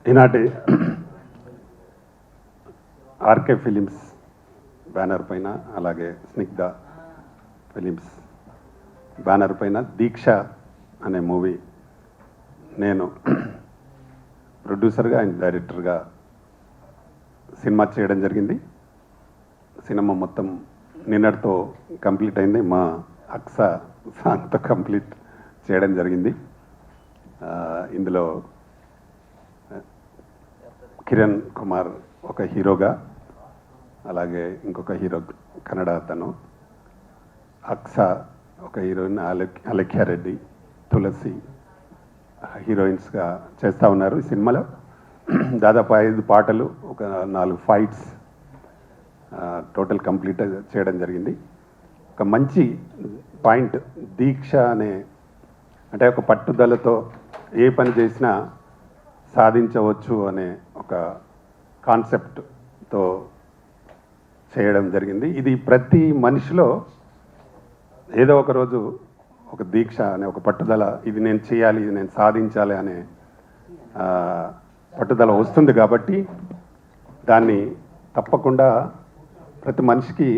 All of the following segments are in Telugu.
ఈనాటి ఆర్కే ఫిలిమ్స్ బ్యానర్ పైన అలాగే స్నిగ్ధ ఫిలిమ్స్ బ్యానర్ పైన దీక్ష అనే మూవీ నేను ప్రొడ్యూసర్గా అండ్ డైరెక్టర్గా సినిమా చేయడం జరిగింది. సినిమా మొత్తం నిన్నటితో కంప్లీట్ అయింది. మా అక్స సాంగ్తో కంప్లీట్ చేయడం జరిగింది. ఇందులో కిరణ్ కుమార్ ఒక హీరోగా, అలాగే ఇంకొక హీరో కన్నడ అతను, అక్స ఒక హీరోయిన్, అలెఖ్యారెడ్డి, తులసి హీరోయిన్స్గా చేస్తూ ఉన్నారు. ఈ సినిమాలో దాదాపు 5 పాటలు, ఒక 4 ఫైట్స్ టోటల్ కంప్లీట్ చేయడం జరిగింది. ఒక మంచి పాయింట్ దీక్ష అనే, అంటే ఒక పట్టుదలతో ఏ పని చేసినా సాధించవచ్చు అనే ఒక కాన్సెప్ట్తో చేయడం జరిగింది. ఇది ప్రతి మనిషిలో ఏదో ఒక రోజు ఒక దీక్ష అనే ఒక పట్టుదల, ఇది నేను చేయాలి, ఇది నేను సాధించాలి అనే పట్టుదల వస్తుంది. కాబట్టి దాన్ని తప్పకుండా ప్రతి మనిషికి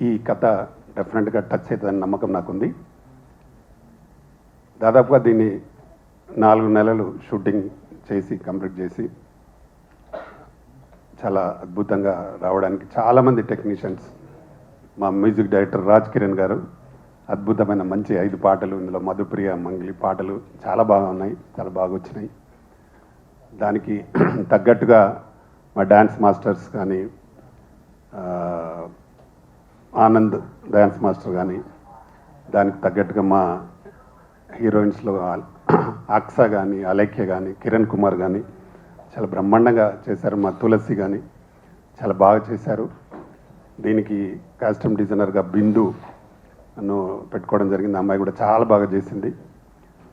ఈ కథ డెఫినెట్గా టచ్ అవుతుందని నమ్మకం నాకుంది. దాదాపుగా దీన్ని 4 నెలలు షూటింగ్ చేసి కంప్లీట్ చేసి చాలా అద్భుతంగా రావడానికి చాలామంది టెక్నీషియన్స్, మా మ్యూజిక్ డైరెక్టర్ రాజ్ కిరణ్ గారు అద్భుతమైన మంచి 5 పాటలు, ఇందులో మధుప్రియ మంగిలి పాటలు చాలా బాగా ఉన్నాయి, చాలా బాగా వచ్చినాయి. దానికి తగ్గట్టుగా మా డ్యాన్స్ మాస్టర్స్ కానీ, ఆనంద్ డ్యాన్స్ మాస్టర్ కానీ, దానికి తగ్గట్టుగా మా హీరోయిన్స్లో అక్స కానీ, అలేఖ్య కానీ, కిరణ్ కుమార్ కానీ చాలా బ్రహ్మాండంగా చేశారు. మా తులసి కానీ చాలా బాగా చేశారు. దీనికి కాస్ట్యూమ్ డిజైనర్గా బిందు నన్ను పెట్టుకోవడం జరిగింది. అమ్మాయి కూడా చాలా బాగా చేసింది.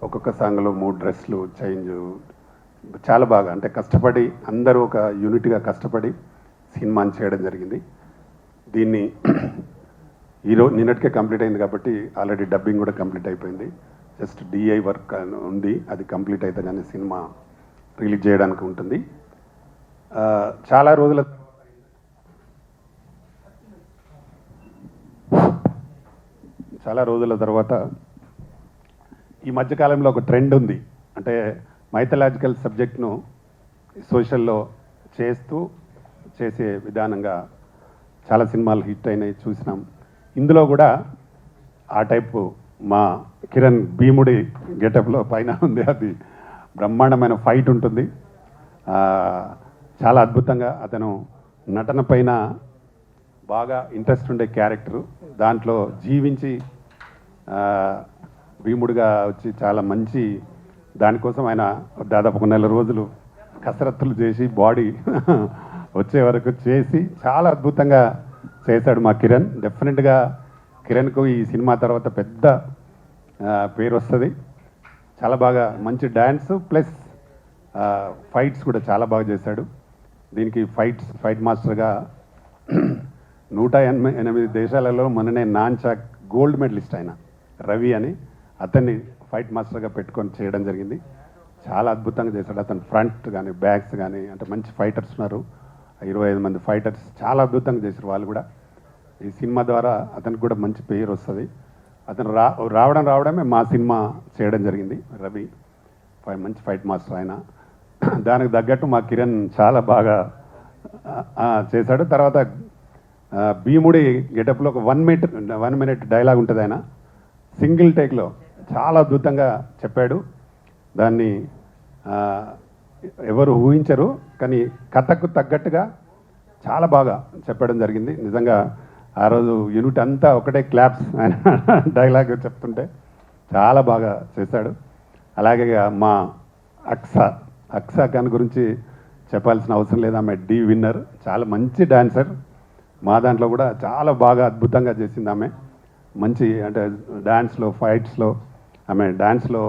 ఒక్కొక్క సాంగ్లో 3 డ్రెస్లు చేంజ్, చాలా బాగా, అంటే కష్టపడి అందరూ ఒక యూనిట్గా కష్టపడి సినిమాని చేయడం జరిగింది. దీన్ని నిన్నటికే కంప్లీట్ అయింది కాబట్టి ఆల్రెడీ డబ్బింగ్ కూడా కంప్లీట్ అయిపోయింది. జస్ట్ డిఐ వర్క్ ఉంది, అది కంప్లీట్ అయితే కానీ సినిమా రిలీజ్ చేయడానికి ఉంటుంది. చాలా రోజుల తర్వాత ఈ మధ్యకాలంలో ఒక ట్రెండ్ ఉంది, అంటే మైథలాజికల్ సబ్జెక్ట్ను సోషల్లో చేసే విధానంగా చాలా సినిమాలు హిట్ అయినాయి, చూసినాం. ఇందులో కూడా ఆ టైపు మా కిరణ్ భీముడి గెటప్లో పైన ఉంది. అది బ్రహ్మాండమైన ఫైట్ ఉంటుంది. చాలా అద్భుతంగా అతను నటన పైన బాగా ఇంట్రెస్ట్ ఉండే క్యారెక్టరు, దాంట్లో జీవించి భీముడిగా వచ్చి చాలా మంచి, దానికోసం ఆయన దాదాపు 1 నెల రోజులు కసరత్తులు చేసి బాడీ వచ్చే వరకు చేసి చాలా అద్భుతంగా చేశాడు మా కిరణ్. డెఫినెట్గా కిరణ్కు ఈ సినిమా తర్వాత పెద్ద పేరు వస్తుంది. చాలా బాగా మంచి డ్యాన్స్ ప్లస్ ఫైట్స్ కూడా చాలా బాగా చేశాడు. దీనికి ఫైట్ మాస్టర్గా 188 దేశాలలో మొన్ననే నాన్చాక్ గోల్డ్ మెడలిస్ట్ ఆయన రవి అని, అతన్ని ఫైట్ మాస్టర్గా పెట్టుకొని చేయడం జరిగింది. చాలా అద్భుతంగా చేశాడు. అతను ఫ్రంట్ కానీ బ్యాక్స్ కానీ, అంటే మంచి ఫైటర్స్ ఉన్నారు, 25 మంది ఫైటర్స్ చాలా అద్భుతంగా చేశారు వాళ్ళు కూడా. ఈ సినిమా ద్వారా అతనికి కూడా మంచి పేరు వస్తుంది. అతను రావడమే మా సినిమా చేయడం జరిగింది. రవి మంచి ఫైట్ మాస్టర్ ఆయన. దానికి తగ్గట్టు మా కిరణ్ చాలా బాగా చేశాడు. తర్వాత భీముడి గెటప్లో ఒక 1 మినిట్ డైలాగ్ ఉంటుంది. ఆయన సింగిల్ టేక్లో చాలా అద్భుతంగా చెప్పాడు. దాన్ని ఎవరు ఊహించరు, కానీ కథకు తగ్గట్టుగా చాలా బాగా చెప్పడం జరిగింది. నిజంగా ఆ రోజు యూనిట్ అంతా ఒకటే క్లాప్స్ ఆయన డైలాగ్ చెప్తుంటే చాలా బాగా చేశాడు. అలాగే మా అక్స ఖాన్ గురించి చెప్పాల్సిన అవసరం లేదు. ఆమె డి విన్నర్, చాలా మంచి డాన్సర్. మా దాంట్లో కూడా చాలా బాగా అద్భుతంగా చేసింది ఆమె. మంచి, అంటే డ్యాన్స్లో ఫైట్స్లో ఆమె డ్యాన్స్లో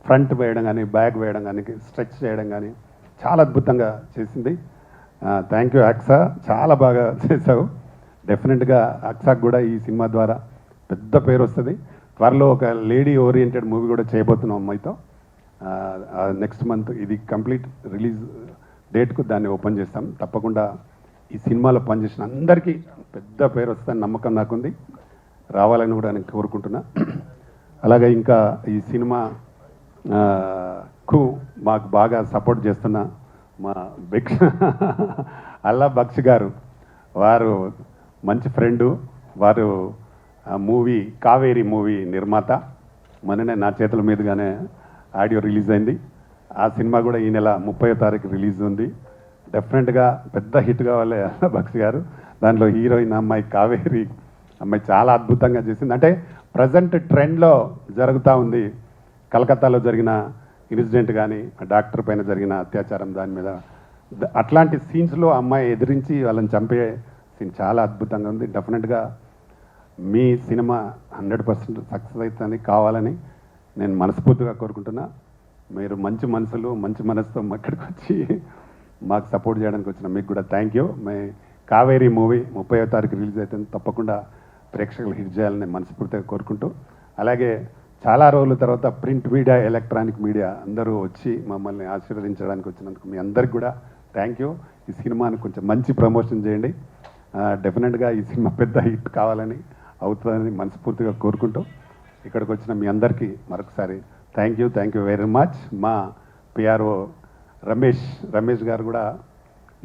ఫ్రంట్ వేయడం కానీ, బ్యాక్ వేయడం కానీ, స్ట్రెచ్ చేయడం కానీ చాలా అద్భుతంగా చేసింది. థ్యాంక్ యూ అక్స, చాలా బాగా చేసావు. డెఫినెట్గా అక్సాకు కూడా ఈ సినిమా ద్వారా పెద్ద పేరు వస్తుంది. త్వరలో ఒక లేడీ ఓరియంటెడ్ మూవీ కూడా చేయబోతున్నాం అమ్మాయితో. నెక్స్ట్ మంత్ ఇది కంప్లీట్ రిలీజ్ డేట్కు దాన్ని ఓపెన్ చేస్తాం. తప్పకుండా ఈ సినిమాలో పనిచేసిన అందరికీ పెద్ద పేరు వస్తుందని నమ్మకం నాకుంది, రావాలని కూడా నేను కోరుకుంటున్నా. అలాగే ఇంకా ఈ సినిమా కు మాకు బాగా సపోర్ట్ చేస్తున్న మా అల్లా బక్షి గారు, వారు మంచి ఫ్రెండు, వారు మూవీ కావేరి మూవీ నిర్మాత. మొన్ననే నా చేతుల మీదుగానే ఆడియో రిలీజ్ అయింది. ఆ సినిమా కూడా ఈ నెల 30వ తారీఖు రిలీజ్ ఉంది. డెఫినెట్గా పెద్ద హిట్ కావాలి అల్లా బక్షి గారు. దాంట్లో హీరోయిన్ అమ్మాయి కావేరి అమ్మాయి చాలా అద్భుతంగా చేసింది. అంటే ప్రజెంట్ ట్రెండ్లో జరుగుతూ ఉంది. కలకత్తాలో జరిగిన ఇన్సిడెంట్ కానీ, డాక్టర్ పైన జరిగిన అత్యాచారం, దాని మీద అట్లాంటి సీన్స్లో అమ్మాయి ఎదిరించి వాళ్ళని చంపే సీన్ చాలా అద్భుతంగా ఉంది. డెఫినెట్గా మీ సినిమా 100% సక్సెస్ అవుతుందని కావాలని నేను మనస్ఫూర్తిగా కోరుకుంటున్నా. మీరు మంచి మనసులు, మంచి మనసుతో ఇక్కడికి వచ్చి మాకు సపోర్ట్ చేయడానికి వచ్చిన మీకు కూడా థ్యాంక్ యూ. కావేరీ మూవీ 30వ తారీఖు రిలీజ్ అవుతుంది. తప్పకుండా ప్రేక్షకులు హిట్ చేయాలని మనస్ఫూర్తిగా కోరుకుంటూ, అలాగే చాలా రోజుల తర్వాత ప్రింట్ మీడియా, ఎలక్ట్రానిక్ మీడియా అందరూ వచ్చి మమ్మల్ని ఆశీర్వదించడానికి వచ్చినందుకు మీ అందరికి కూడా థ్యాంక్ యూ. ఈ సినిమాని కొంచెం మంచి ప్రమోషన్ చేయండి. డెఫినెట్గా ఈ సినిమా పెద్ద హిట్ కావాలని, అవుతుందని మనస్ఫూర్తిగా కోరుకుంటూ, ఇక్కడికి వచ్చిన మీ అందరికీ మరొకసారి థ్యాంక్ యూ వెరీ మచ్. మా పిఆర్ఓ రమేష్ గారు కూడా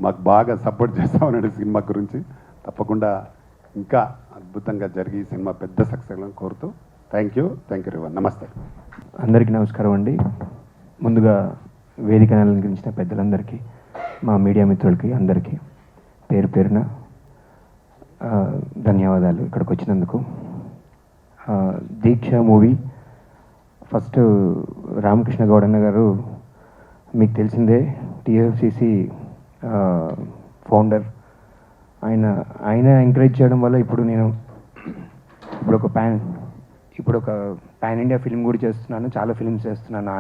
మాకు బాగా సపోర్ట్ చేస్తూ ఉన్నాడు సినిమా గురించి. తప్పకుండా ఇంకా అద్భుతంగా జరిగి సినిమా పెద్ద సక్సెస్ కోరుతూ థ్యాంక్ యూ రివన్. నమస్తే. అందరికీ నమస్కారం అండి. ముందుగా వేదికను అలంకరించిన పెద్దలందరికీ, మా మీడియా మిత్రులకి అందరికీ పేరు పేరున ధన్యవాదాలు ఇక్కడికి వచ్చినందుకు. దీక్ష మూవీ ఫస్ట్ రామకృష్ణ గౌడన్న గారు మీకు తెలిసిందే, టీఎఫ్సిసి ఫౌండర్. ఆయన ఎంకరేజ్ చేయడం వల్ల ఇప్పుడు ఒక పాన్ ఇండియా ఫిల్మ్ కూడా చేస్తున్నాను, చాలా ఫిల్మ్స్ చేస్తున్నాను.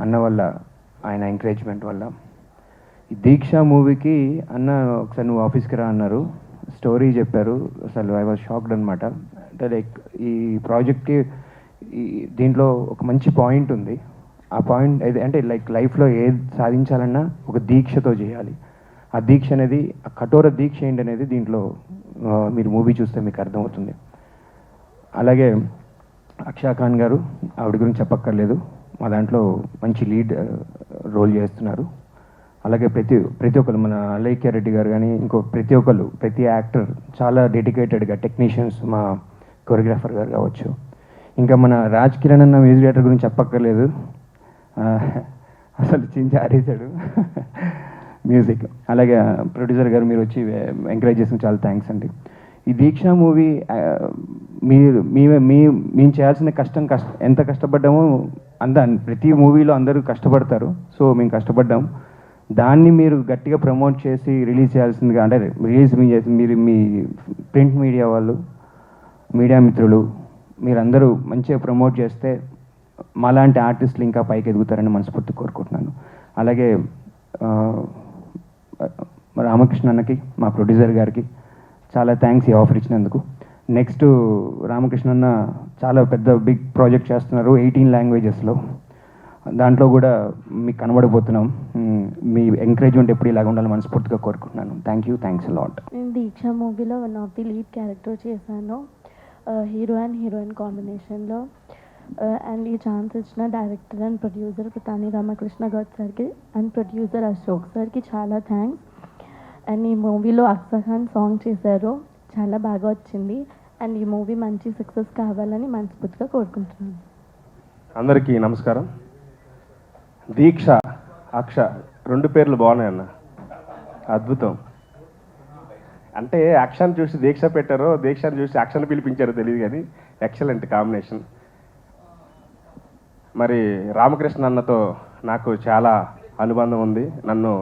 అన్న వల్ల, ఆయన ఎంకరేజ్మెంట్ వల్ల. ఈ దీక్ష మూవీకి అన్న ఒకసారి నువ్వు ఆఫీస్కి రా అన్నారు, స్టోరీ చెప్పారు. అసలు ఐ వాజ్ షాక్డ్ అనమాట. అంటే లైక్ ఈ ప్రాజెక్ట్కి దీంట్లో ఒక మంచి పాయింట్ ఉంది. ఆ పాయింట్ అంటే లైక్ లైఫ్లో ఏది సాధించాలన్నా ఒక దీక్షతో చేయాలి. ఆ దీక్ష అనేది, ఆ కఠోర దీక్ష ఏంటి అనేది దీంట్లో మీరు మూవీ చూస్తే మీకు అర్థమవుతుంది. అలాగే అక్షా ఖాన్ గారు, ఆవిడ గురించి చెప్పక్కర్లేదు, మా దాంట్లో మంచి లీడ్ రోల్ చేస్తున్నారు. అలాగే ప్రతి ఒక్కరు, మన అలైక్య రెడ్డి గారు కానీ, ప్రతి యాక్టర్ చాలా డెడికేటెడ్గా, టెక్నీషియన్స్, మా కొరియోగ్రాఫర్ గారు కావచ్చు, ఇంకా మన రాజ్ కిరణ్ అన్న మ్యూజిక్ డైరెక్టర్ గురించి చెప్పక్కర్లేదు, అసలు చించి ఆరేశాడు మ్యూజిక్. అలాగే ప్రొడ్యూసర్ గారు, మీరు వచ్చి ఎంకరేజ్ చేసిన చాలా థ్యాంక్స్ అండి. ఈ దీక్ష మూవీ మేము చేయాల్సిన ఎంత కష్టపడ్డామో ప్రతి మూవీలో అందరూ కష్టపడతారు. సో మేము కష్టపడ్డాం. దాన్ని మీరు గట్టిగా ప్రమోట్ చేసి రిలీజ్ చేయాల్సిందిగా, అంటే మీరు మీ ప్రింట్ మీడియా వాళ్ళు, మీడియా మిత్రులు, మీరందరూ మంచిగా ప్రమోట్ చేస్తే మాలాంటి ఆర్టిస్టులు ఇంకా పైకి ఎదుగుతారని మనస్ఫూర్తి కోరుకుంటున్నాను. అలాగే రామకృష్ణ అన్నకి, మా ప్రొడ్యూసర్ గారికి చాలా థ్యాంక్స్ ఈ ఆఫర్ ఇచ్చినందుకు. నెక్స్ట్ రామకృష్ణ అన్న చాలా బిగ్ ప్రాజెక్ట్ చేస్తున్నారు 18 లాంగ్వేజెస్లో. దాంట్లో కూడా మీకు కనబడిపోతున్నాం. మీ ఎంకరేజ్మెంట్ ఎప్పుడు ఇలాగ ఉండాలని మనస్ఫూర్తిగా కోరుకుంటున్నాను. Thanks lot. నేను దీక్ష మూవీలో one of the lead character చేశాను, హీరో అండ్ హీరోయిన్ కాంబినేషన్లో. అండ్ ఈ ఛాన్స్ ఇచ్చిన director and producer Pratani Ramakrishna Goud సార్కి అండ్ ప్రొడ్యూసర్ అశోక్ సార్కి చాలా థ్యాంక్స్. అండ్ ఈ మూవీలో అక్షా ఖాన్ సాంగ్ చేశారు, చాలా బాగా వచ్చింది. అండ్ ఈ మూవీ మంచి సక్సెస్ కావాలని మనస్ఫూర్తిగా కోరుకుంటున్నాను. అందరికీ నమస్కారం. దీక్ష, అక్ష 2 పేర్లు బాగున్నాయన్న, అద్భుతం. అంటే అక్షను చూసి దీక్ష పెట్టారో, దీక్షను చూసి అక్షను పిలిపించారో తెలియదు, కానీ ఎక్సలెంట్ కాంబినేషన్. మరి రామకృష్ణ అన్నతో నాకు చాలా అనుబంధం ఉంది, నన్ను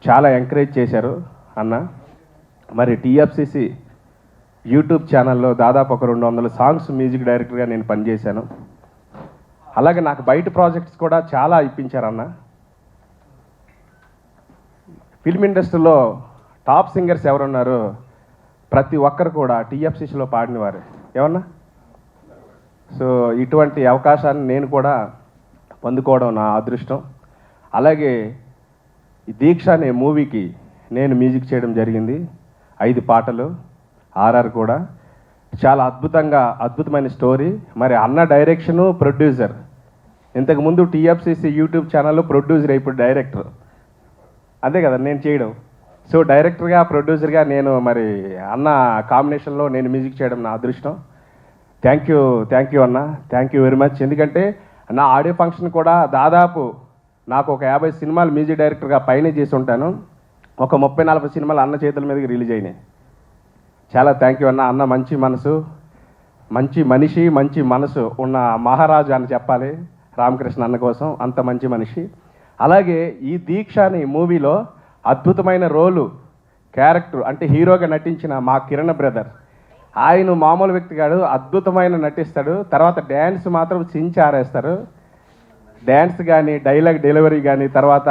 చాలా ఎంకరేజ్ చేశారు అన్న. మరి టీఎఫ్సిసి యూట్యూబ్ ఛానల్లో దాదాపు ఒక 200 సాంగ్స్ మ్యూజిక్ డైరెక్టర్గా నేను పనిచేశాను. అలాగే నాకు బయట ప్రాజెక్ట్స్ కూడా చాలా ఇప్పించారన్న. ఫిల్మ్ ఇండస్ట్రీలో టాప్ సింగర్స్ ఎవరున్నారు, ప్రతి ఒక్కరు కూడా టీఎఫ్సిసిలో పాడినవారు ఏమన్నా. సో ఇటువంటి అవకాశాన్ని నేను కూడా పొందుకోవడం నా అదృష్టం. అలాగే ఈ దీక్ష అనే మూవీకి నేను మ్యూజిక్ చేయడం జరిగింది. 5 పాటలు, ఆర్ఆర్ కూడా. చాలా అద్భుతమైన స్టోరీ. మరి అన్న డైరెక్షను, ప్రొడ్యూసర్. ఇంతకుముందు టీఎఫ్సిసి యూట్యూబ్ ఛానల్లో ప్రొడ్యూసర్, ఇప్పుడు డైరెక్టర్. అంతే కదా నేను చేయడం. సో డైరెక్టర్గా, ప్రొడ్యూసర్గా నేను మరి అన్న కాంబినేషన్లో నేను మ్యూజిక్ చేయడం నా అదృష్టం. థ్యాంక్ యూ అన్న, థ్యాంక్ యూ వెరీ మచ్. ఎందుకంటే నా ఆడియో ఫంక్షన్ కూడా దాదాపు నాకు ఒక 50 సినిమాలు మ్యూజిక్ డైరెక్టర్గా పైనే చేసి ఉంటాను. ఒక 30-40 సినిమాలు అన్న చేతుల మీదకి రిలీజ్ అయినాయి. చాలా థ్యాంక్ యూ అన్న. అన్న మంచి మనసు, మంచి మనిషి, మంచి మనసు ఉన్న మహారాజు అని చెప్పాలి రామకృష్ణ అన్న కోసం. అంత మంచి మనిషి. అలాగే ఈ దీక్ష అనే మూవీలో అద్భుతమైన రోలు, క్యారెక్టర్ అంటే హీరోగా నటించిన మా కిరణ్ బ్రదర్. ఆయన మామూలు వ్యక్తి కాదు, అద్భుతమైన నటిస్తాడు. తర్వాత డ్యాన్స్ మాత్రం చించి ఆరేస్తారు. డ్యాన్స్ కానీ, డైలాగ్ డెలివరీ కానీ, తర్వాత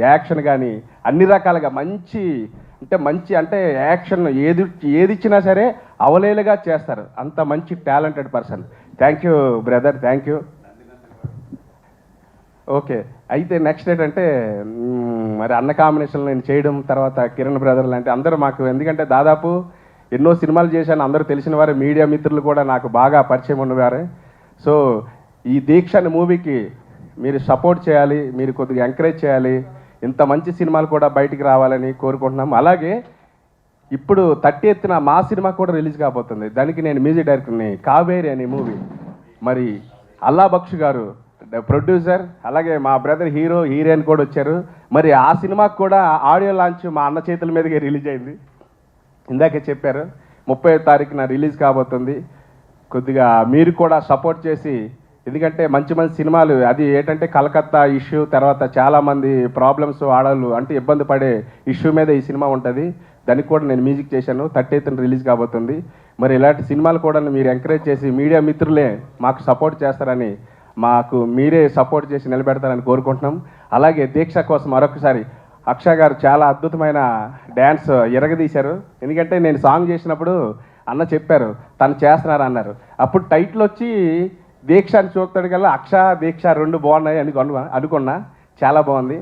యాక్షన్ కానీ అన్ని రకాలుగా మంచి అంటే యాక్షన్ ఏది ఇచ్చినా సరే అవలేలుగా చేస్తారు. అంత మంచి talented person. Thank you brother, thank you. Okay, అయితే నెక్స్ట్ ఏంటంటే మరి అన్న కాంబినేషన్లో నేను చేయడం, తర్వాత కిరణ్ బ్రదర్ లాంటి అందరూ మాకు, ఎందుకంటే దాదాపు ఎన్నో సినిమాలు చేశాను, అందరూ తెలిసిన వారే, మీడియా మిత్రులు కూడా నాకు బాగా పరిచయం ఉన్నవారే. సో ఈ దీక్ష అనే మూవీకి మీరు సపోర్ట్ చేయాలి, మీరు కొద్దిగా ఎంకరేజ్ చేయాలి. ఇంత మంచి సినిమాలు కూడా బయటికి రావాలని కోరుకుంటున్నాం. అలాగే ఇప్పుడు 30th మా సినిమా కూడా రిలీజ్ కాబోతుంది. దానికి నేను మ్యూజిక్ డైరెక్టర్ని. కావేరి అనే మూవీ. మరి అల్లా బక్ష్ గారు ప్రొడ్యూసర్, అలాగే మా బ్రదర్ హీరోయిన్ కూడా వచ్చారు. మరి ఆ సినిమాకు కూడా ఆడియో లాంచ్ మా అన్న చేతుల మీదకే రిలీజ్ అయింది. ఇందాకే చెప్పారు 30వ తారీఖున రిలీజ్ కాబోతుంది. కొద్దిగా మీరు కూడా సపోర్ట్ చేసి, ఎందుకంటే మంచి సినిమాలు, అది ఏంటంటే కలకత్తా ఇష్యూ, తర్వాత చాలామంది ప్రాబ్లమ్స్, ఆడవాళ్ళు అంటే ఇబ్బంది పడే ఇష్యూ మీద ఈ సినిమా ఉంటుంది. దానికి కూడా నేను మ్యూజిక్ చేశాను. 30th రిలీజ్ కాబోతుంది. మరి ఇలాంటి సినిమాలు కూడా మీరు ఎంకరేజ్ చేసి, మీడియా మిత్రులే మాకు సపోర్ట్ చేస్తారని, మాకు మీరే సపోర్ట్ చేసి నిలబెడతారని కోరుకుంటున్నాం. అలాగే దీక్ష కోసం మరొకసారి అక్షయ్ గారు చాలా అద్భుతమైన డ్యాన్స్ ఎరగదీశారు. ఎందుకంటే నేను సాంగ్ చేసినప్పుడు అన్న చెప్పారు తను చేస్తున్నారు అన్నారు. అప్పుడు టైటిల్ వచ్చి దీక్ష అని చూస్తాడు కల్లా అక్ష దీక్ష 2 బాగున్నాయి అనుకున్నా. చాలా బాగుంది.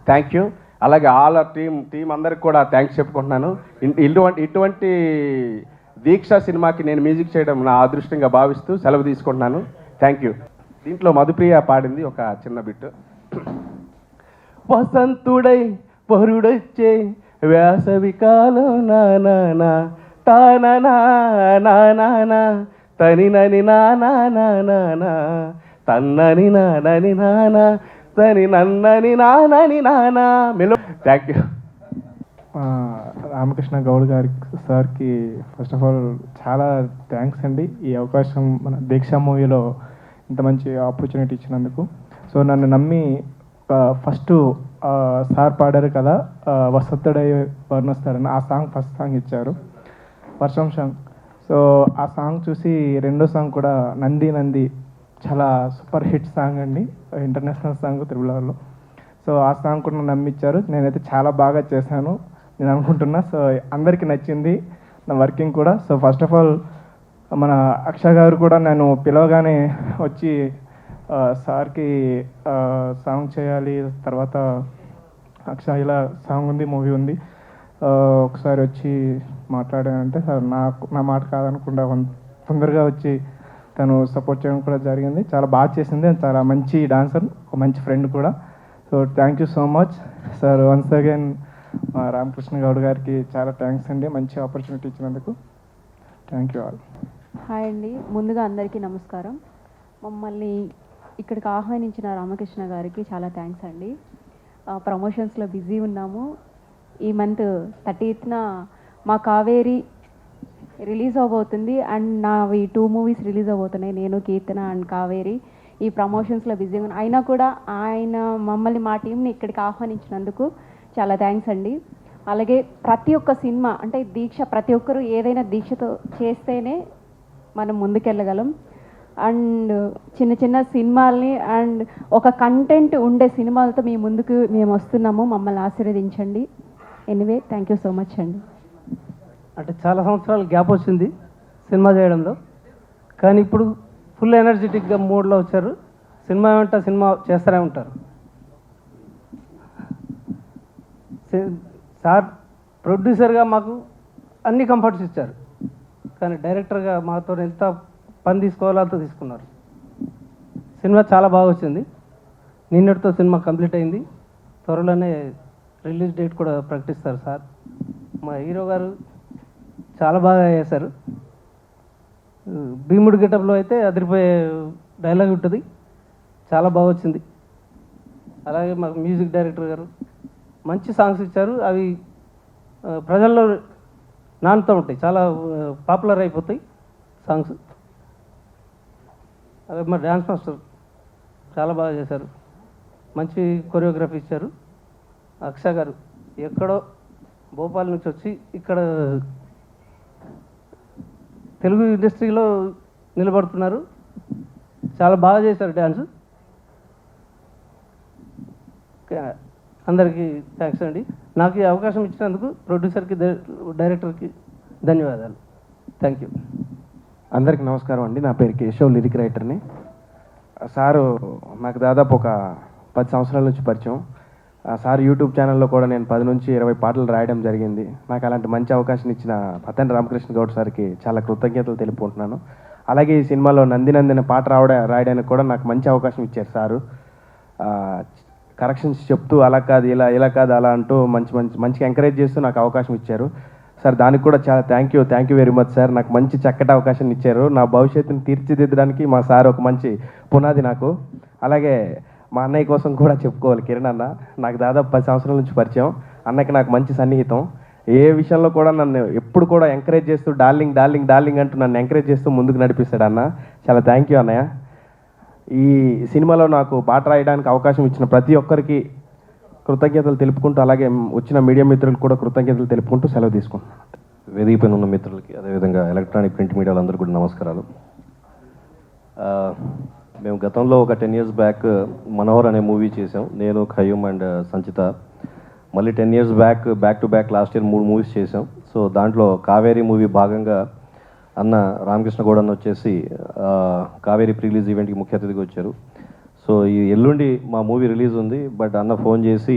Thank you. అలాగే ఆల్ ఆర్ టీం అందరికి కూడా థ్యాంక్స్ చెప్పుకుంటున్నాను. ఇటువంటి దీక్ష సినిమాకి నేను మ్యూజిక్ చేయడం నా అదృష్టంగా భావిస్తూ సెలవు తీసుకుంటున్నాను. Thank you. దీంట్లో మధుప్రియ పాడింది ఒక చిన్న బిట్. వసంతుడై పరుడొచ్చే వేసవి కాలం నానా తానా తని నని నానా తన్నని నానని నానా తని నన్నని నానని నానా మెలో. Thank you. రామకృష్ణ గౌడ్ సార్కి ఫస్ట్ ఆఫ్ ఆల్ చాలా థ్యాంక్స్ అండి. ఈ అవకాశం మన దీక్ష మూవీలో ఇంత మంచి ఆపర్చునిటీ ఇచ్చినందుకు. సో నన్ను నమ్మి ఫస్ట్ సార్ పాడారు కదా వసంతుడై వర్ణిస్తారని, ఆ సాంగ్ ఫస్ట్ సాంగ్ ఇచ్చారు, వర్షం సాంగ్. సో ఆ సాంగ్ చూసి రెండో సాంగ్ కూడా నంది చాలా సూపర్ హిట్ సాంగ్ అండి, ఇంటర్నేషనల్ సాంగ్ త్రిబులలో. సో ఆ సాంగ్ కూడా నమ్మిచ్చారు. నేనైతే చాలా బాగా చేశాను నేను అనుకుంటున్నా. సో అందరికీ నచ్చింది నా వర్కింగ్ కూడా. సో ఫస్ట్ ఆఫ్ ఆల్ మన అక్షయ్ గారు కూడా నేను పిలవగానే వచ్చి సార్కి సాంగ్ చేయాలి, తర్వాత అక్షయ్ ఇలా సాంగ్ ఉంది, మూవీ ఉంది, ఒకసారి వచ్చి మాట్లాడానంటే సార్ నా మాట కాదనకుండా తొందరగా వచ్చి తను సపోర్ట్ చేయడం కూడా జరిగింది. చాలా బాగా చేసింది. చాలా మంచి డాన్సర్, ఒక మంచి ఫ్రెండ్ కూడా. So thank you so much sir. Once again Ramakrishna Goud గారికి చాలా థ్యాంక్స్ అండి, మంచి ఆపర్చునిటీ ఇచ్చినందుకు. Thank you all. హాయ్ అండి. ముందుగా అందరికీ నమస్కారం. మమ్మల్ని ఇక్కడికి ఆహ్వానించిన రామకృష్ణ గారికి చాలా థ్యాంక్స్ అండి. ప్రమోషన్స్లో బిజీ ఉన్నాము. ఈ మంత్ 30th మా కావేరి రిలీజ్ అవబోతుంది అండ్ నావి 2 మూవీస్ రిలీజ్ అవబోతున్నాయి, నేను కీర్తన అండ్ కావేరి. ఈ ప్రమోషన్స్లో బిజీగా ఉన్నా అయినా కూడా ఆయన మమ్మల్ని, మా టీంని ఇక్కడికి ఆహ్వానించినందుకు చాలా థ్యాంక్స్ అండి. అలాగే ప్రతి ఒక్క సినిమా అంటే దీక్ష, ప్రతి ఒక్కరు ఏదైనా దీక్షతో చేస్తేనే మనం ముందుకెళ్ళగలం. అండ్ చిన్న సినిమాల్ని అండ్ ఒక కంటెంట్ ఉండే సినిమాలతో మీ ముందుకు మేము వస్తున్నాము. మమ్మల్ని ఆశీర్వదించండి. Anyway thank you so much అండి. అంటే చాలా సంవత్సరాలు గ్యాప్ వచ్చింది సినిమా చేయడంలో, కానీ ఇప్పుడు ఫుల్ ఎనర్జెటిక్గా మూడ్లో వచ్చారు. సినిమా వెంట సినిమా చేస్తూనే ఉంటారు. సార్ ప్రొడ్యూసర్గా మాకు అన్ని కంఫర్ట్స్ ఇచ్చారు, కానీ డైరెక్టర్గా మాతో ఎంత పని తీసుకోవాలో అంత తీసుకున్నారు. సినిమా చాలా బాగా వచ్చింది. నిన్నటితో సినిమా కంప్లీట్ అయింది. త్వరలోనే రిలీజ్ డేట్ కూడా ప్రకటిస్తారు సార్. మా హీరో గారు చాలా బాగా చేశారు. భీముడి గెటప్లో అయితే అదిరిపోయే డైలాగ్ ఉంటుంది, చాలా బాగా వచ్చింది. అలాగే మాకు మ్యూజిక్ డైరెక్టర్ గారు మంచి సాంగ్స్ ఇచ్చారు. అవి ప్రజల్లో నానుతూ ఉంటాయి, చాలా పాపులర్ అయిపోతాయి సాంగ్స్. అలాగే మా డ్యాన్స్ మాస్టర్ చాలా బాగా చేశారు, మంచి కొరియోగ్రఫీ ఇచ్చారు. అక్ష గారు ఎక్కడో భోపాల్ నుంచి వచ్చి ఇక్కడ తెలుగు ఇండస్ట్రీలో నిలబడుతున్నారు. చాలా బాగా చేశారు డ్యాన్స్. అందరికీ థ్యాంక్స్ అండి. నాకు ఈ అవకాశం ఇచ్చినందుకు ప్రొడ్యూసర్కి, డైరెక్టర్కి ధన్యవాదాలు. Thank you. అందరికీ నమస్కారం అండి. నా పేరు కేశవ్, లిరిక్ రైటర్ని. సారు నాకు దాదాపు ఒక 10 సంవత్సరాల నుంచి పరిచయం. సార్ యూట్యూబ్ ఛానల్లో కూడా నేను 10 నుంచి 20 పాటలు రాయడం జరిగింది. నాకు అలాంటి మంచి అవకాశం ఇచ్చిన పతండ్రి రామకృష్ణ గౌడ్ సార్కి చాలా కృతజ్ఞతలు తెలుపుకుంటున్నాను. అలాగే ఈ సినిమాలో నందినందిన పాట రాయడానికి కూడా నాకు మంచి అవకాశం ఇచ్చారు సారు. కరెక్షన్స్ చెప్తూ అలా కాదు ఇలా కాదు అలా అంటూ మంచిగా ఎంకరేజ్ చేస్తూ నాకు అవకాశం ఇచ్చారు సార్. దానికి కూడా చాలా thank you very much sir. నాకు మంచి చక్కటి అవకాశం ఇచ్చారు. నా భవిష్యత్తుని తీర్చిదిద్దడానికి మా సార్ ఒక మంచి పునాది నాకు. అలాగే మా అన్నయ్య కోసం కూడా చెప్పుకోవాలి, కిరణ్ అన్న. నాకు దాదాపు 10 సంవత్సరాల నుంచి పరిచయం. అన్నకి నాకు మంచి సన్నిహితం. ఏ విషయంలో కూడా నన్ను ఎప్పుడు కూడా ఎంకరేజ్ చేస్తూ డార్లింగ్ అంటూ నన్ను ఎంకరేజ్ చేస్తూ ముందుకు నడిపిస్తాడు అన్న. చాలా థ్యాంక్ యూ అన్నయ్య. ఈ సినిమాలో నాకు పాట రాయడానికి అవకాశం ఇచ్చిన ప్రతి ఒక్కరికి కృతజ్ఞతలు తెలుపుకుంటూ, అలాగే వచ్చిన మీడియా మిత్రులకు కూడా కృతజ్ఞతలు తెలుపుకుంటూ సెలవు తీసుకుంటున్నాను. వేదిక పైన ఉన్న మిత్రులకి, అదేవిధంగా ఎలక్ట్రానిక్ ప్రింట్ మీడియాలందరూ కూడా నమస్కారాలు. మేము గతంలో ఒక 10 years బ్యాక్ మనోహర్ అనే మూవీ చేసాం, నేను, ఖయ్యూమ్ అండ్ సంచిత. మళ్ళీ 10 years back to back last year 3 movies చేసాం. సో దాంట్లో కావేరీ మూవీ భాగంగా అన్న రామకృష్ణ గౌడ్ అన్న వచ్చేసి కావేరీ ప్రీలీజ్ ఈవెంట్కి ముఖ్య అతిథిగా వచ్చారు. సో ఈ ఎల్లుండి మా మూవీ రిలీజ్ ఉంది. బట్ అన్న ఫోన్ చేసి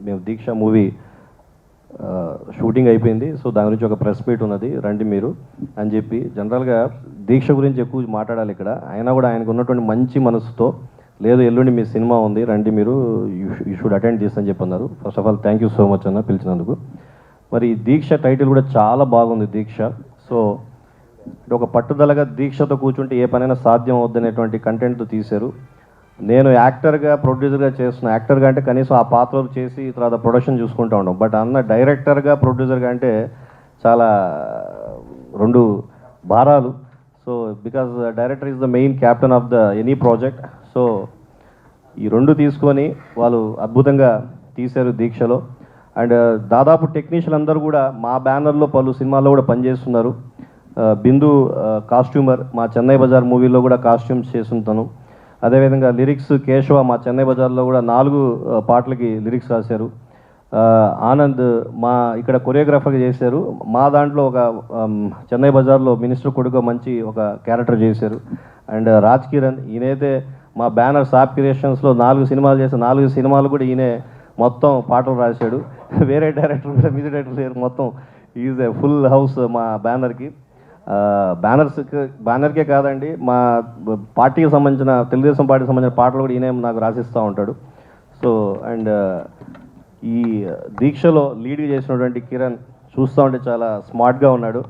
మేము దీక్ష మూవీ షూటింగ్ అయిపోయింది, సో దాని గురించి ఒక ప్రెస్ మీట్ ఉన్నది, రండి మీరు అని చెప్పి. జనరల్గా దీక్ష గురించి ఎక్కువ మాట్లాడాలి ఇక్కడ, అయినా కూడా ఆయనకు ఉన్నటువంటి మంచి మనసుతో, లేదు ఎల్లుండి మీ సినిమా ఉంది రండి మీరు, యూ షుడ్ అటెండ్ దిస్ అని చెప్పన్నారు. First of all thank you so much అన్న పిలిచినందుకు. మరి దీక్ష టైటిల్ కూడా చాలా బాగుంది, దీక్ష. సో ఒక పట్టుదలగా దీక్షతో కూర్చుంటే ఏ పనైనా సాధ్యం అవుద్దనేటువంటి కంటెంట్తో తీశారు. నేను యాక్టర్గా, ప్రొడ్యూసర్గా చేస్తున్నా. యాక్టర్గా అంటే కనీసం ఆ పాత్రలు చేసి తర్వాత ప్రొడక్షన్ చూసుకుంటూ ఉంటాం. బట్ అన్న డైరెక్టర్గా, ప్రొడ్యూసర్గా అంటే చాలా 2 భారాలు. So because director is the main captain of the any project. So ఈ 2 తీసుకొని వాళ్ళు అద్భుతంగా తీశారు దీక్షలో. అండ్ దాదాపు టెక్నీషియన్ అందరూ కూడా మా బ్యానర్లో పలు సినిమాల్లో కూడా పనిచేస్తున్నారు. బిందు కాస్ట్యూమర్ మా చెన్నై బజార్ మూవీలో కూడా కాస్ట్యూమ్స్ చేస్తుంటాను. అదేవిధంగా లిరిక్స్ కేశవ మా చెన్నై బజార్లో కూడా 4 పాటలకి లిరిక్స్ రాశారు. ఆనంద్ మా ఇక్కడ కొరియోగ్రాఫర్గా చేశారు. మా దాంట్లో ఒక చెన్నై బజార్లో మినిస్టర్ కొడుకు మంచి ఒక క్యారెక్టర్ చేశారు. అండ్ రాజ్ కిరణ్ ఈయనైతే మా బ్యానర్ సాప్ క్రియేషన్స్లో 4 సినిమాలు చేశారు. 4 సినిమాలు కూడా ఈయనే మొత్తం పాటలు రాశాడు. వేరే డైరెక్టర్ కూడా, మ్యూజిక్ డైరెక్టర్ లేరు, మొత్తం ఈజ్ ఏ ఫుల్ హౌస్ మా బ్యానర్కి. బ్యానర్కే కాదండి, మా పార్టీకి సంబంధించిన, తెలుగుదేశం పార్టీకి సంబంధించిన పాటలు కూడా ఈయన నాకు రాసిస్తూ ఉంటాడు. సో అండ్ ఈ దీక్షలో లీడ్ చేసినటువంటి కిరణ్ చూస్తూ ఉంటే చాలా స్మార్ట్గా ఉన్నాడు.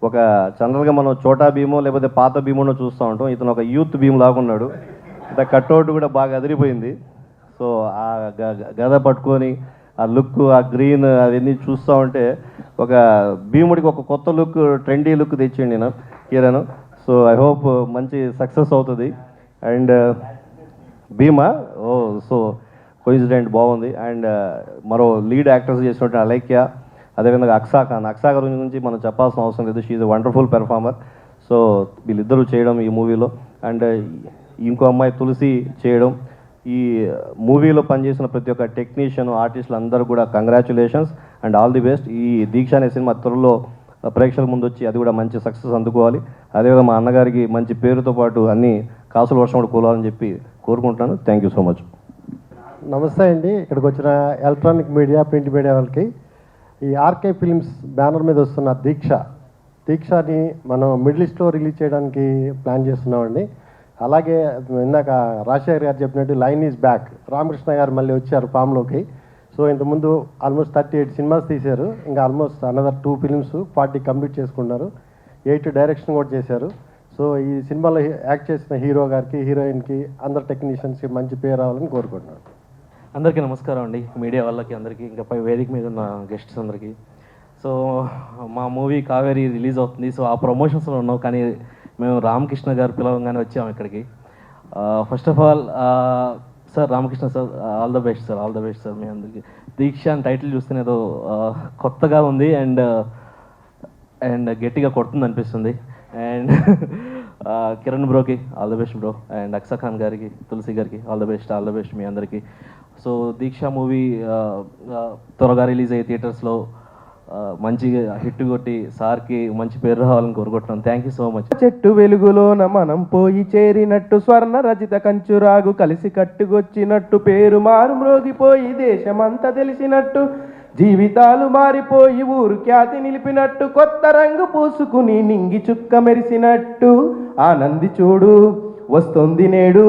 ఒక జనరల్గా మనం చోటా భీమో లేకపోతే పాత భీమోనో చూస్తూ ఉంటాం, ఇతను ఒక యూత్ భీమ్ లాగా ఉన్నాడు. ఇంత కట్అవుట్ కూడా బాగా అదిరిపోయింది. సో ఆ గద పట్టుకొని ఆ లుక్, ఆ గ్రీన్ అవన్నీ చూస్తూ ఉంటే ఒక భీముడికి ఒక కొత్త లుక్, ట్రెండీ లుక్ తెచ్చిండి నేను కిరణ్. సో ఐ హోప్ మంచి సక్సెస్ అవుతుంది. అండ్ భీమా సో కోయిన్సిడెంట్ బాగుంది. అండ్ మరో లీడ్ యాక్టర్స్ చేసినట్టు అలైక్య, అదేవిధంగా అక్సా ఖాన్. అక్సా ఖాన్ గురించి మనం చెప్పాల్సిన అవసరం లేదు, she is a wonderful performer. So వీళ్ళిద్దరూ చేయడం ఈ మూవీలో. అండ్ ఇంకో అమ్మాయి తులసి చేయడం. ఈ మూవీలో పనిచేసిన ప్రతి ఒక్క టెక్నీషియన్, ఆర్టిస్టులు అందరూ కూడా congratulations and all the best. ఈ దీక్ష అనే సినిమా త్వరలో ప్రేక్షకుల ముందు వచ్చి అది కూడా మంచి సక్సెస్ అందుకోవాలి. అదేవిధంగా మా అన్నగారికి మంచి పేరుతో పాటు అన్ని కాసుల వర్షం కూడా కూలాలని చెప్పి కోరుకుంటున్నాను. Thank you so much. నమస్తే అండి. ఇక్కడికి వచ్చిన ఎలక్ట్రానిక్ మీడియా, ప్రింట్ మీడియా వాళ్ళకి ఈ ఆర్కే ఫిల్మ్స్ బ్యానర్ మీద వస్తున్న దీక్షని మనం మిడిల్ ఈస్ట్లో రిలీజ్ చేయడానికి ప్లాన్ చేస్తున్నామండి. అలాగే ఇందాక రాజశేఖర్ గారు చెప్పినట్టు లైన్ ఈజ్ బ్యాక్, రామకృష్ణ గారు మళ్ళీ వచ్చారు ఫామ్లోకి. సో ఇంతకుముందు ఆల్మోస్ట్ 38 సినిమాస్ తీశారు, ఇంకా ఆల్మోస్ట్ అనదర్ 2 ఫిల్మ్స్ 40 కంప్లీట్ చేసుకున్నారు, 8 డైరెక్షన్ కూడా చేశారు. సో ఈ సినిమాలో యాక్ట్ చేసిన హీరో గారికి, హీరోయిన్కి, అందరు టెక్నీషియన్స్కి మంచి పేరు రావాలని కోరుకుంటున్నాను. అందరికీ నమస్కారం అండి, మీడియా వాళ్ళకి అందరికీ, ఇంకా పై వేదిక మీద ఉన్న గెస్ట్స్ అందరికీ. సో మా మూవీ కావేరి రిలీజ్ అవుతుంది. సో ఆ ప్రమోషన్స్లో ఉన్నాం, కానీ మేము రామకృష్ణ గారు పిలవంగానే వచ్చాము ఇక్కడికి. First of all sir, Ramakrishna sir, all the best sir, all the best sir. మీ అందరికీ దీక్ష అని టైటిల్ చూస్తేనే ఏదో కొత్తగా ఉంది అండ్ గట్టిగా కొడుతుంది అనిపిస్తుంది. అండ్ కిరణ్ బ్రోకి all the best bro, and Aksa Khan గారికి, తులసి గారికి ఆల్ ద బెస్ట్ మీ అందరికీ. సో దీక్ష మూవీ త్వరగా రిలీజ్ అయ్యే థియేటర్స్లో మంచి హిట్ కొట్టి సార్కి మంచి పేరు రావాలని కోరుకుంటున్నాను. Thank you so much. చెట్టు వెలుగులోన మనం పోయి చేరినట్టు, స్వర్ణ రజిత కంచురాగు కలిసి కట్టుకొచ్చినట్టు, పేరు మారు మ్రోగిపోయి దేశమంతా తెలిసినట్టు, జీవితాలు మారిపోయి ఊరు ఖ్యాతి నిలిపినట్టు, కొత్త రంగు పూసుకుని నింగి చుక్క మెరిసినట్టు, ఆనంది చూడు వస్తుంది నేడు,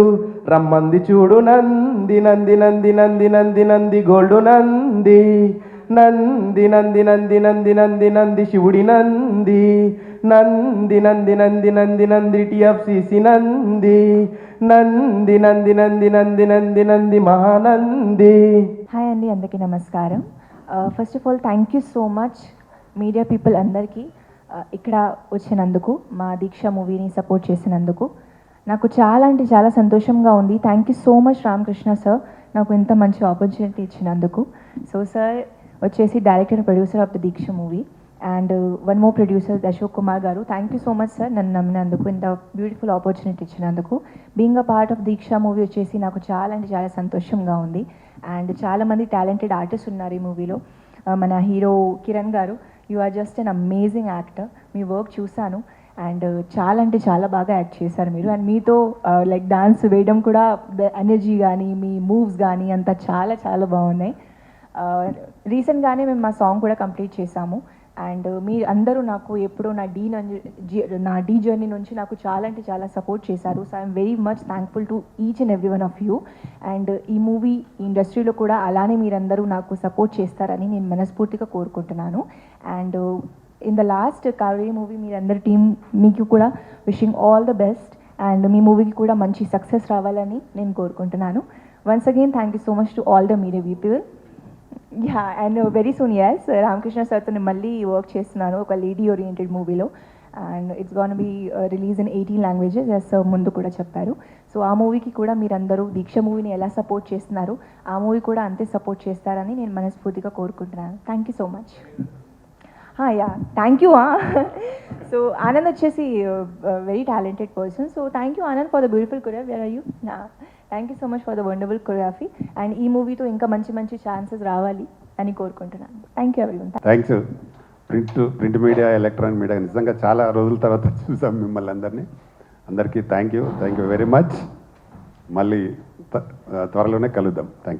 రమ్మంది చూడు నంది నంది నంది నంది నంది నంది గోల్డు నంది, నంది నంది నంది నంది నంది నంది శివుడి నంది, నంది నంది నంది నంది నంది టిఎఫ్సిసి నంది, నంది నంది నంది నంది నంది నంది మహానంది. హాయ్ అండి, అందరికీ నమస్కారం. First of all thank you so much media people అందరికీ ఇక్కడ వచ్చినందుకు, మా దీక్ష మూవీని సపోర్ట్ చేసినందుకు నాకు చాలా అంటే చాలా సంతోషంగా ఉంది. Thank you so much Ramakrishna sir, నాకు ఇంత మంచి ఆపర్చునిటీ ఇచ్చినందుకు. సో సార్ వచ్చేసి director and producer of the Deeksha movie, and one more producer Ashok Kumar గారు. Thank you so much sir, నన్ను నమ్మినందుకు, ఇంత బ్యూటిఫుల్ ఆపర్చునిటీ ఇచ్చినందుకు. Being a part of Deeksha movie వచ్చేసి నాకు చాలా అంటే చాలా సంతోషంగా ఉంది. అండ్ చాలామంది టాలెంటెడ్ ఆర్టిస్ట్ ఉన్నారు ఈ మూవీలో. మన హీరో కిరణ్ గారు, you are just an amazing actor. మీ వర్క్ చూశాను అండ్ చాలా అంటే చాలా బాగా యాక్ట్ చేశారు మీరు. అండ్ మీతో లైక్ డాన్స్ వేయడం కూడా, ఎనర్జీ కానీ మీ మూవ్స్ కానీ అంతా చాలా చాలా బాగున్నాయి. రీసెంట్గానే మేము మా సాంగ్ కూడా కంప్లీట్ చేశాము. అండ్ మీ అందరూ నాకు ఎప్పుడూ నా డీ జర్నీ నుంచి నాకు చాలా అంటే చాలా సపోర్ట్ చేశారు. So I'm very much thankful to each and every one of you. And ఈ మూవీ ఇండస్ట్రీలో కూడా అలానే మీరందరూ నాకు సపోర్ట్ చేస్తారని నేను మనస్ఫూర్తిగా కోరుకుంటున్నాను. And in the last Kaveri movie మీరందరి టీం మీకు కూడా wishing all the best, and మీ మూవీకి కూడా మంచి సక్సెస్ రావాలని నేను కోరుకుంటున్నాను. Once again thank you so much to all the media people. Yeah, and very soon yes Ramakrishna సార్తో నేను మళ్ళీ వర్క్ చేస్తున్నాను ఒక లేడీ ఓరియంటెడ్ మూవీలో, and it's gonna be release in 18 languages ఎస్ ముందు కూడా చెప్పారు. సో ఆ మూవీకి కూడా మీరందరూ దీక్ష మూవీని ఎలా సపోర్ట్ చేస్తున్నారు, ఆ మూవీ కూడా అంతే సపోర్ట్ చేస్తారని నేను మనస్ఫూర్తిగా కోరుకుంటున్నాను. Thank you so much. Yeah, thank you. So Anand వచ్చేసి very talented person. So thank you Anand for the beautiful choreography. Where are you? Thank you so much for the wonderful choreography. And ఈ మూవీతో ఇంకా మంచి మంచి ఛాన్సెస్ రావాలి అని కోరుకుంటున్నాను. Thank you everyone. Thanks. Print media, electronic media నిజంగా చాలా రోజుల తర్వాత చూసాం మిమ్మల్ని అందరికీ థ్యాంక్ యూ వెరీ మచ్. మళ్ళీ త్వరలోనే కలుద్దాం. Thank you.